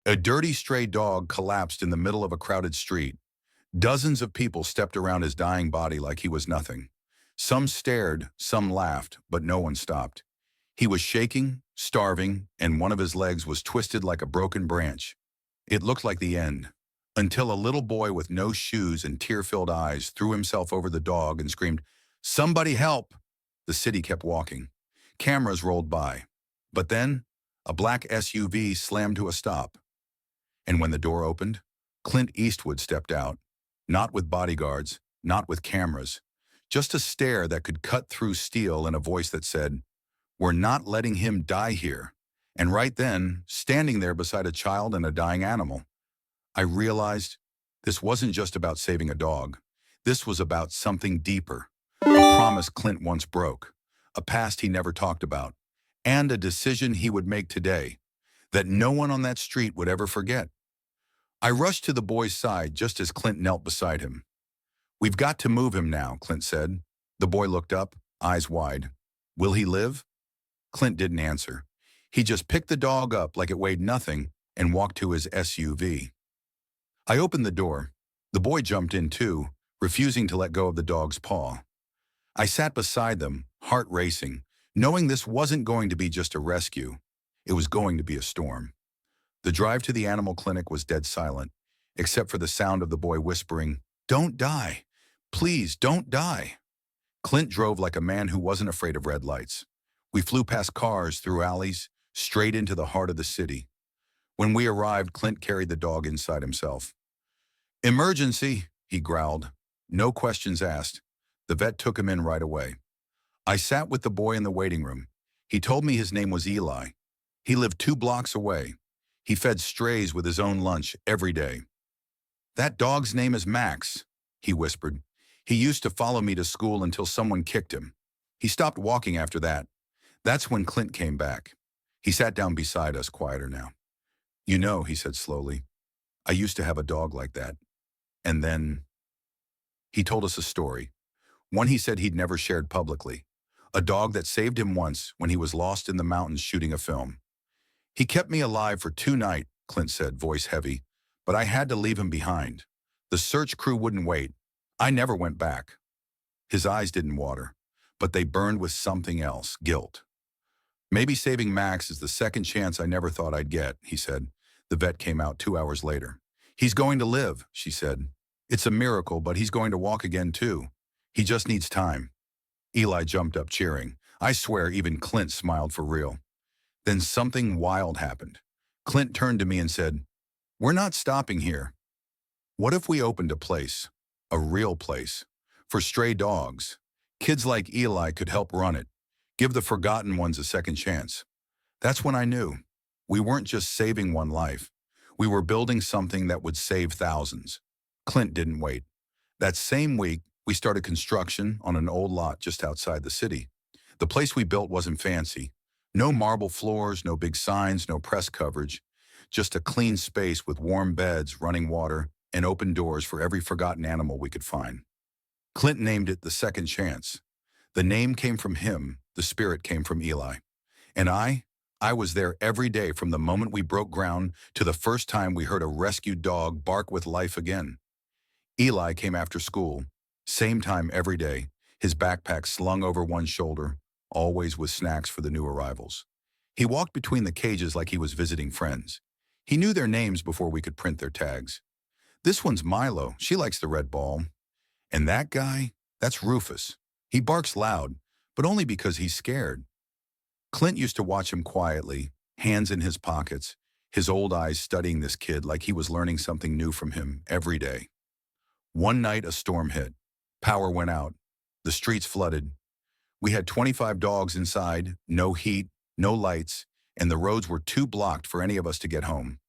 A dirty stray dog collapsed in the middle of a crowded street. Dozens of people stepped around his dying body like he was nothing. Some stared, some laughed, but no one stopped. He was shaking, starving, and one of his legs was twisted like a broken branch. It looked like the end, until a little boy with no shoes and tear-filled eyes threw himself over the dog and screamed, "Somebody help!" The city kept walking. Cameras rolled by. But then, a black SUV slammed to a stop. And when the door opened, Clint Eastwood stepped out, not with bodyguards, not with cameras, just a stare that could cut through steel and a voice that said, "We're not letting him die here." And right then, standing there beside a child and a dying animal, I realized this wasn't just about saving a dog. This was about something deeper, a promise Clint once broke, a past he never talked about, and a decision he would make today that no one on that street would ever forget. I rushed to the boy's side just as Clint knelt beside him. "We've got to move him now," Clint said. The boy looked up, eyes wide. "Will he live?" Clint didn't answer. He just picked the dog up like it weighed nothing and walked to his SUV. I opened the door. The boy jumped in too, refusing to let go of the dog's paw. I sat beside them, heart racing, knowing this wasn't going to be just a rescue. It was going to be a storm. The drive to the animal clinic was dead silent, except for the sound of the boy whispering, "Don't die. Please, don't die." Clint drove like a man who wasn't afraid of red lights. We flew past cars, through alleys, straight into the heart of the city. When we arrived, Clint carried the dog inside himself. "Emergency," he growled. No questions asked. The vet took him in right away. I sat with the boy in the waiting room. He told me his name was Eli. He lived 2 blocks away. He fed strays with his own lunch every day. "That dog's name is Max," he whispered. "He used to follow me to school until someone kicked him. He stopped walking after that." That's when Clint came back. He sat down beside us, quieter now. "You know," he said slowly, "I used to have a dog like that. And then—" He told us a story, one he said he'd never shared publicly. A dog that saved him once when he was lost in the mountains shooting a film. "He kept me alive for 2 nights," Clint said, voice heavy, "but I had to leave him behind. The search crew wouldn't wait. I never went back." His eyes didn't water, but they burned with something else, guilt. "Maybe saving Max is the second chance I never thought I'd get," he said. The vet came out 2 hours later. "He's going to live," she said. "It's a miracle, but he's going to walk again too. He just needs time." Eli jumped up cheering. I swear even Clint smiled for real. Then something wild happened. Clint turned to me and said, "We're not stopping here. What if we opened a place, a real place, for stray dogs? Kids like Eli could help run it, give the forgotten ones a second chance." That's when I knew. We weren't just saving one life. We were building something that would save thousands. Clint didn't wait. That same week, we started construction on an old lot just outside the city. The place we built wasn't fancy. No marble floors, no big signs, no press coverage. Just a clean space with warm beds, running water, and open doors for every forgotten animal we could find. Clint named it the Second Chance. The name came from him, the spirit came from Eli. And I was there every day from the moment we broke ground to the first time we heard a rescued dog bark with life again. Eli came after school, same time every day, his backpack slung over one shoulder, always with snacks for the new arrivals. He walked between the cages like he was visiting friends. He knew their names before we could print their tags. "This one's Milo, she likes the red ball. And that guy, that's Rufus. He barks loud, but only because he's scared." Clint used to watch him quietly, hands in his pockets, his old eyes studying this kid like he was learning something new from him every day. One night a storm hit. Power went out. The streets flooded. We had 25 dogs inside, no heat, no lights, and the roads were too blocked for any of us to get home.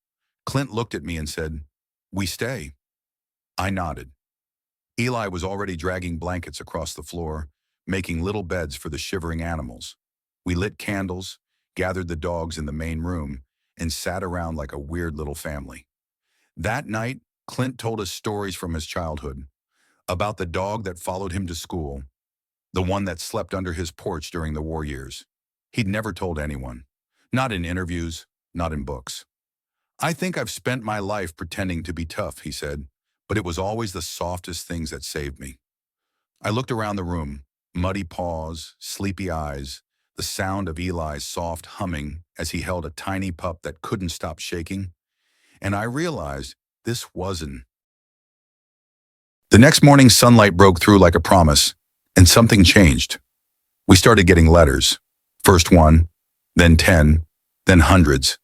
Clint looked at me and said, "We stay." I nodded. Eli was already dragging blankets across the floor, making little beds for the shivering animals. We lit candles, gathered the dogs in the main room, and sat around like a weird little family. That night, Clint told us stories from his childhood, about the dog that followed him to school, the one that slept under his porch during the war years. He'd never told anyone, not in interviews, not in books. I think I've spent my life pretending to be tough, he said, but it was always the softest things that saved me. I looked around the room, muddy paws, sleepy eyes, the sound of Eli's soft humming as he held a tiny pup that couldn't stop shaking, and I realized this wasn't. The next morning, sunlight broke through like a promise, and something changed. We started getting letters. First one, then 10, then hundreds.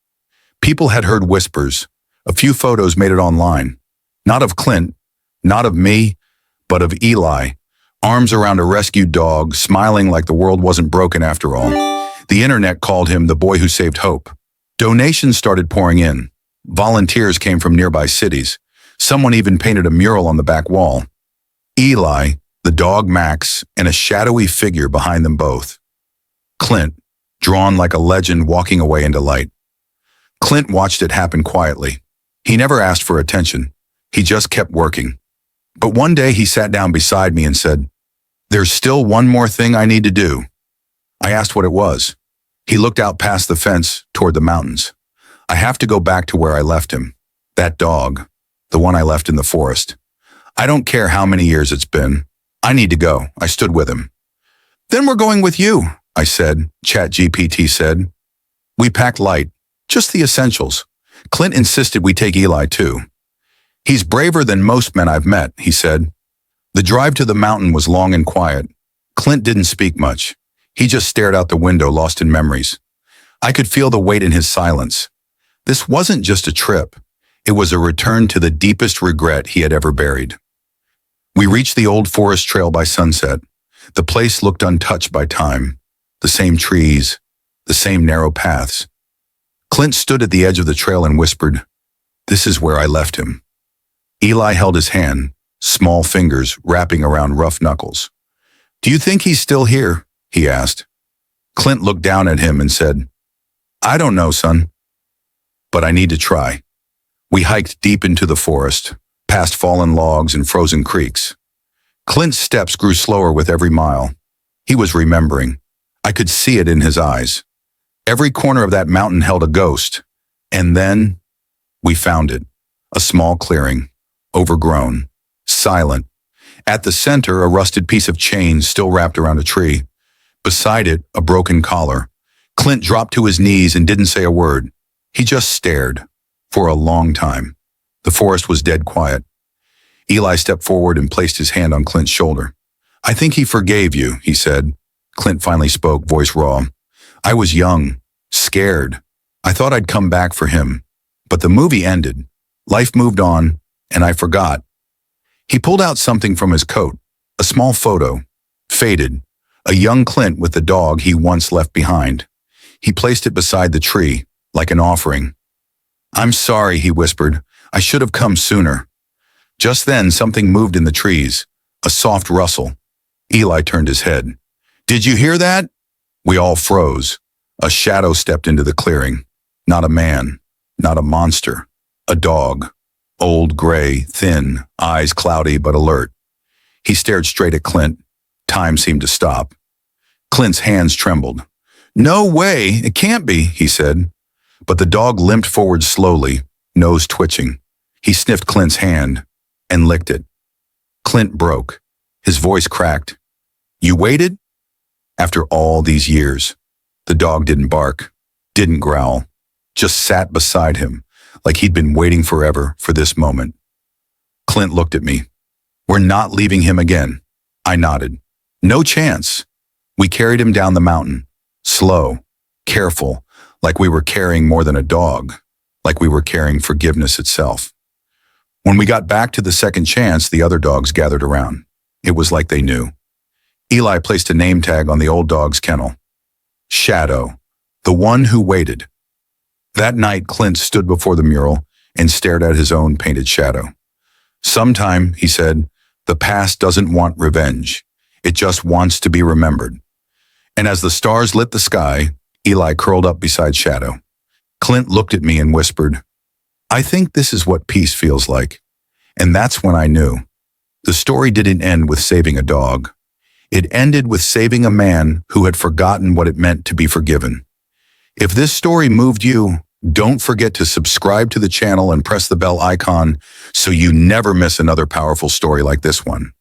People had heard whispers. A few photos made it online. Not of Clint, not of me, but of Eli, arms around a rescued dog, smiling like the world wasn't broken after all. The internet called him the boy who saved hope. Donations started pouring in. Volunteers came from nearby cities. Someone even painted a mural on the back wall. Eli, the dog Max, and a shadowy figure behind them both. Clint, drawn like a legend walking away into light. Clint watched it happen quietly. He never asked for attention. He just kept working. But one day he sat down beside me and said, "There's still one more thing I need to do." I asked what it was. He looked out past the fence toward the mountains. "I have to go back to where I left him. That dog, the one I left in the forest. I don't care how many years it's been. I need to go." I stood with him. "Then we're going with you," I said. ChatGPT said. We packed light, just the essentials. Clint insisted we take Eli too. "He's braver than most men I've met," he said. The drive to the mountain was long and quiet. Clint didn't speak much. He just stared out the window, lost in memories. I could feel the weight in his silence. This wasn't just a trip. It was a return to the deepest regret he had ever buried. We reached the old forest trail by sunset. The place looked untouched by time. The same trees, the same narrow paths. Clint stood at the edge of the trail and whispered, "This is where I left him." Eli held his hand, small fingers wrapping around rough knuckles. "Do you think he's still here?" he asked. Clint looked down at him and said, "I don't know, son, but I need to try." We hiked deep into the forest, past fallen logs and frozen creeks. Clint's steps grew slower with every mile. He was remembering. I could see it in his eyes. Every corner of that mountain held a ghost. And then we found it. A small clearing, overgrown, silent. At the center, a rusted piece of chain still wrapped around a tree. Beside it, a broken collar. Clint dropped to his knees and didn't say a word. He just stared. For a long time. The forest was dead quiet. Eli stepped forward and placed his hand on Clint's shoulder. "I think he forgave you," he said. Clint finally spoke, voice raw. "I was young, scared. I thought I'd come back for him. But the movie ended. Life moved on, and I forgot." He pulled out something from his coat, a small photo, faded, a young Clint with the dog he once left behind. He placed it beside the tree, like an offering. "I'm sorry," he whispered. "I should have come sooner." Just then, something moved in the trees, a soft rustle. Eli turned his head. "Did you hear that?" We all froze. A shadow stepped into the clearing. Not a man, not a monster, a dog. Old, gray, thin, eyes cloudy but alert. He stared straight at Clint. Time seemed to stop. Clint's hands trembled. "No way, it can't be," he said. But the dog limped forward slowly, nose twitching. He sniffed Clint's hand and licked it. Clint broke. His voice cracked. "You waited?" After all these years. The dog didn't bark, didn't growl, just sat beside him, like he'd been waiting forever for this moment. Clint looked at me. "We're not leaving him again." I nodded. "No chance." We carried him down the mountain, slow, careful, like we were carrying more than a dog, like we were carrying forgiveness itself. When we got back to the second chance, the other dogs gathered around. It was like they knew. Eli placed a name tag on the old dog's kennel. Shadow, the one who waited. That night, Clint stood before the mural and stared at his own painted shadow. "Sometime," he said, "the past doesn't want revenge. It just wants to be remembered." And as the stars lit the sky, Eli curled up beside Shadow. Clint looked at me and whispered, "I think this is what peace feels like." And that's when I knew. The story didn't end with saving a dog. It ended with saving a man who had forgotten what it meant to be forgiven. If this story moved you, Don't forget to subscribe to the channel and press the bell icon so you never miss another powerful story like this one.